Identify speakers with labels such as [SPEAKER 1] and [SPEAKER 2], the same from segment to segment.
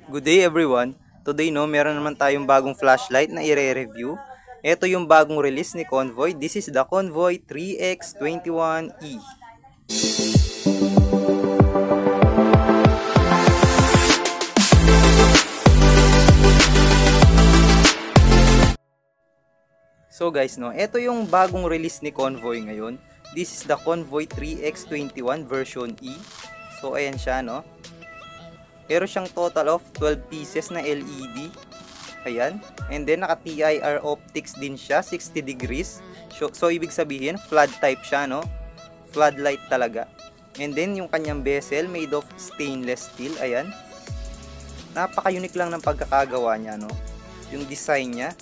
[SPEAKER 1] Good day everyone. Today meron naman tayong bagong flashlight na i-review. Ito yung bagong release ni Convoy. This is the Convoy 3X21E. So guys, ito yung bagong release ni Convoy ngayon. This is the Convoy 3X21 version E. So ayan siya, Meron siyang total of 12 pieces na LED. Ayan. And then naka TIR optics din siya, 60 degrees. So ibig sabihin, flood type siya, Floodlight talaga. And then yung kanyang bezel made of stainless steel. Ayan. Napaka-unique lang ng pagkakagawa niya, Yung design niya.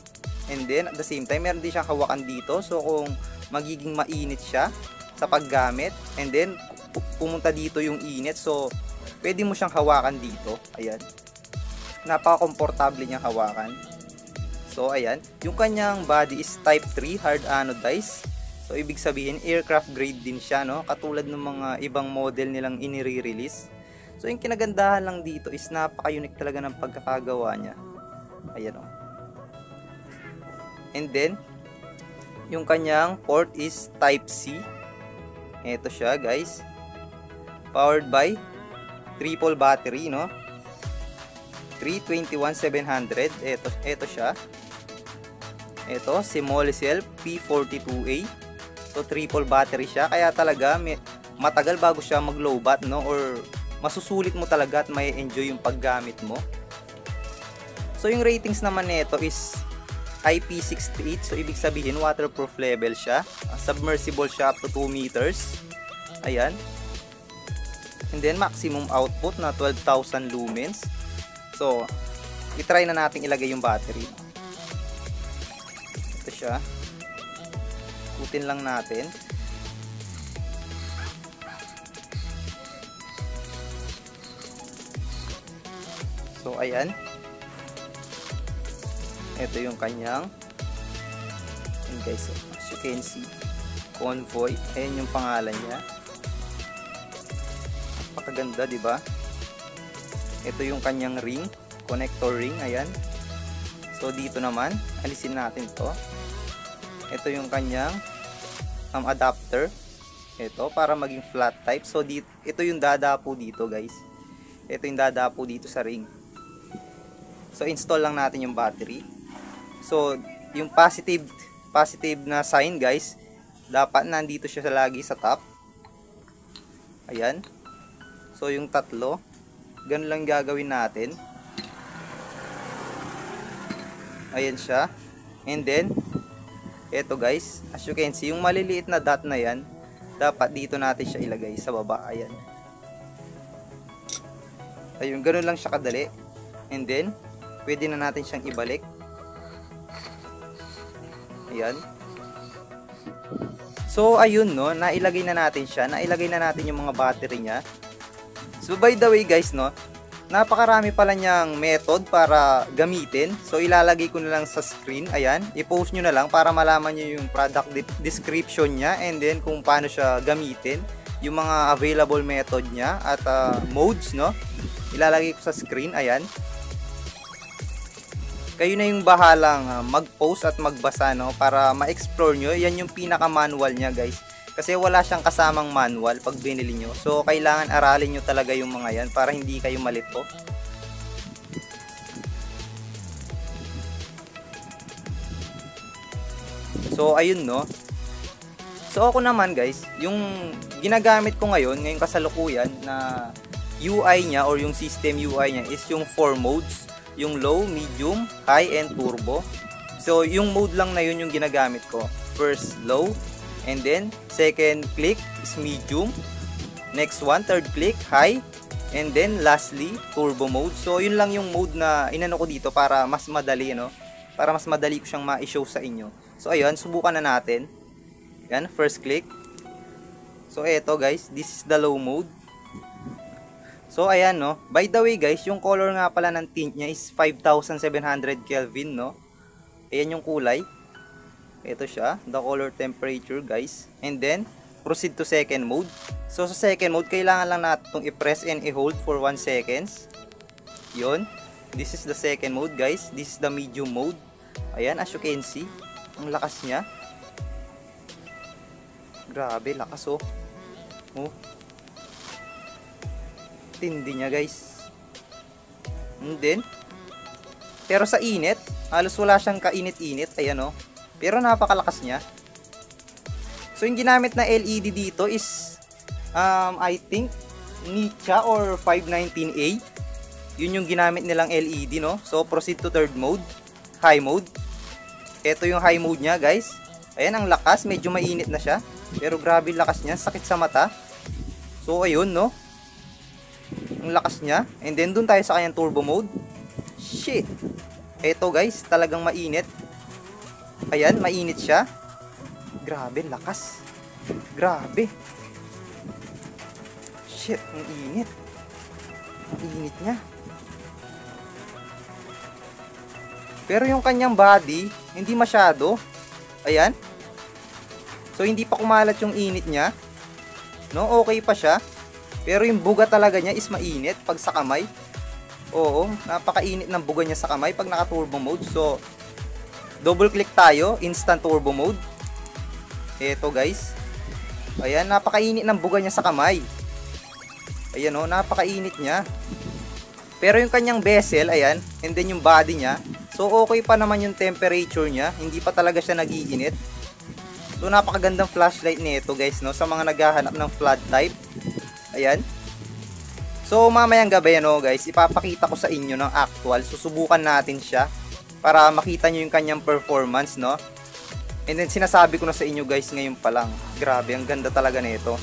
[SPEAKER 1] And then at the same time, meron din siyang hawakan dito. So kung magiging mainit siya sa paggamit, and then pumunta dito yung init. So pwede mo siyang hawakan dito. Ayan. Napaka-komportable niyang hawakan. So, ayan. Yung kanyang body is type 3 hard anodized. So, ibig sabihin, aircraft grade din siya, Katulad ng mga ibang model nilang inire-release. So, yung kinagandahan lang dito is napaka-unique talaga ng pagkakagawa niya. Ayan, And then, yung kanyang port is type C. Ito siya, guys. Powered by triple battery, 321-700. Ito siya. Ito, Simolicel P42A. So, triple battery siya. Kaya talaga, matagal bago siya mag-lowbat, Or masusulit mo talaga at may enjoy yung paggamit mo. So, yung ratings naman nito is IP68. So, ibig sabihin, waterproof level siya. Submersible siya up to 2 meters. Ayan. And then maximum output na 12,000 lumens. So, i-try na natin ilagay yung battery. Ito siya. Putin lang natin. So, ayan. Ito yung kanyang. And guys, as you can see, Convoy. Ayan yung pangalan niya. Napakaganda, di ba? Ito yung kanyang ring, connector ring, ayan. So dito naman, alisin natin 'to. Ito yung kanyang adapter. Ito para maging flat type. So ito yung dadapo dito, guys. Ito yung dadapo dito sa ring. So install lang natin yung battery. So yung positive na sign, guys, dapat nandito siya lagi sa top. Ayan. So, yung tatlo, ganun lang gagawin natin. Ayan siya. And then, eto guys, as you can see, yung maliliit na dot na yan, dapat dito natin siya ilagay sa baba. Ayan. Ayun, ganun lang siya kadali. And then, pwede na natin siyang ibalik. Ayan. So, ayun, nailagay na natin siya. Nailagay na natin yung mga battery niya. So by the way guys, napakarami pala niyang method para gamitin. So ilalagay ko na lang sa screen. Ayan, i-post nyo na lang para malaman nyo yung product description niya. And then kung paano siya gamitin. Yung mga available method niya at modes, ilalagay ko sa screen. Ayan. Kayo na yung bahalang mag-post at magbasa, para ma-explore nyo. Yan yung pinaka-manual niya, guys. Kasi wala siyang kasamang manual pag binili nyo. So, kailangan aralin nyo talaga yung mga yan para hindi kayo malito. So, ayun, So, ako naman, guys, yung ginagamit ko ngayong kasalukuyan na UI niya or yung system UI niya is yung 4 modes. Yung low, medium, high, and turbo. So, yung mode lang na yun yung ginagamit ko. First, low. And then, second click is medium. Next one, third click, high. And then, lastly, turbo mode. So, yun lang yung mode na inano ko dito para mas madali, Para mas madali ko siyang ma-show sa inyo. So, ayun, subukan na natin. Yan, first click. So, eto guys, this is the low mode. So, ayan, By the way, guys, yung color nga pala ng tint niya is 5,700 Kelvin, Ayan yung kulay. Ito siya, the color temperature, guys. And then, proceed to second mode. So sa second mode, kailangan lang natin itong i-press and i-hold for 1 seconds. Yun. This is the second mode guys. This is the medium mode. Ayan, as you can see, ang lakas niya. Grabe, lakas oh. Oh. Tindi niya guys. And then, pero sa init, halos wala siyang kainit-init. Ayan oh. Pero napakalakas niya. So yung ginamit na LED dito is I think Nicha or 519A. Yun yung ginamit nilang LED, no? So proceed to third mode, high mode. Ito yung high mode niya guys. Ayan, ang lakas, medyo mainit na siya. Pero grabe lakas niya, sakit sa mata. So ayun, no? Ang lakas niya. And then dun tayo sa kanyang turbo mode. Shit. Ito guys, talagang mainit. Ayan, mainit siya. Grabe, lakas. Grabe. Shit, ang init. Ang init niya. Pero yung kanyang body, hindi masyado. Ayan. So, hindi pa kumalat yung init niya. No, okay pa siya. Pero yung buga talaga niya is mainit pag sa kamay. Oo, napakainit ng buga niya sa kamay pag naka-turbo mode. So, double click tayo, instant turbo mode. Eto guys. Ayan, napakainit ng buga niya sa kamay. Ayan o, napakainit niya. Pero yung kanyang bezel, ayan, and then yung body niya, so okay pa naman yung temperature niya. Hindi pa talaga siya nagiinit. So napakagandang flashlight nito guys, no, sa mga naghahanap ng flood type. Ayan. So mamayang gabi, no guys, ipapakita ko sa inyo ng actual. Susubukan natin siya para makita nyo yung kanyang performance, no. And then sinasabi ko na sa inyo guys ngayon pa lang. Grabe, ang ganda talaga nito.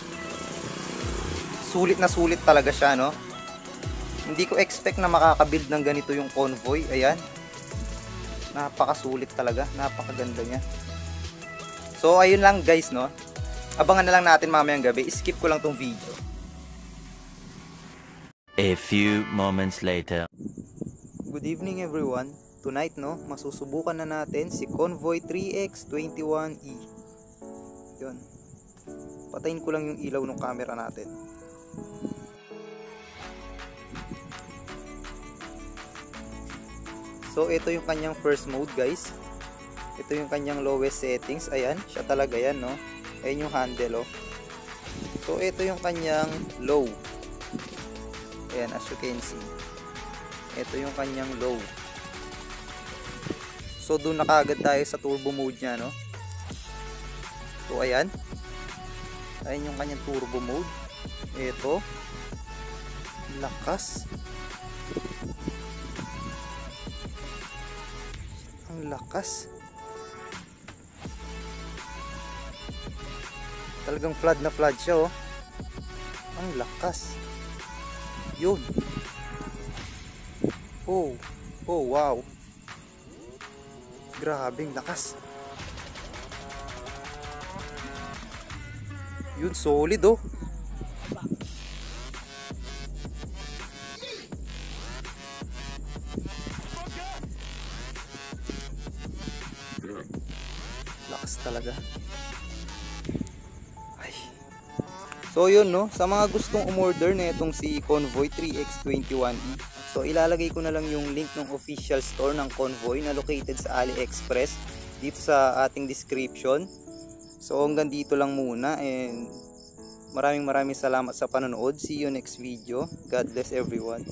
[SPEAKER 1] Sulit na sulit talaga siya, no. Hindi ko expect na makakabuild ng ganito yung Convoy. Ayan. Napakasulit talaga. Napakaganda niya. So ayun lang guys, no. Abangan na lang natin mamayang gabi. Skip ko lang tong video.
[SPEAKER 2] A few moments later.
[SPEAKER 1] Good evening everyone. Tonight, no, masusubukan na natin si Convoy 3X21E. Yun. Patayin ko lang yung ilaw ng camera natin. So ito yung kanyang first mode guys. Ito yung kanyang lowest settings. Ayan, siya talaga yan, no. Ayan yung handle, oh. So ito yung kanyang low. Ayan, as you can see. Ito yung kanyang low. So doon na kaagad tayo sa turbo mode niya, no. So ayan. Ayan yung kanyang turbo mode. Ito. Lakas. Ang lakas. Talagang flood na flood siya, oh. Ang lakas. Yun. Oh. Oh, wow. Grabing lakas. Yun, solid, oh. Lakas talaga. Ay. So yun, no, sa mga gustong umorder na itong si Convoy 3X21E, so ilalagay ko na lang yung link ng official store ng Convoy na located sa AliExpress dito sa ating description. So hanggang dito lang muna, and maraming salamat sa panonood. See you next video. God bless everyone.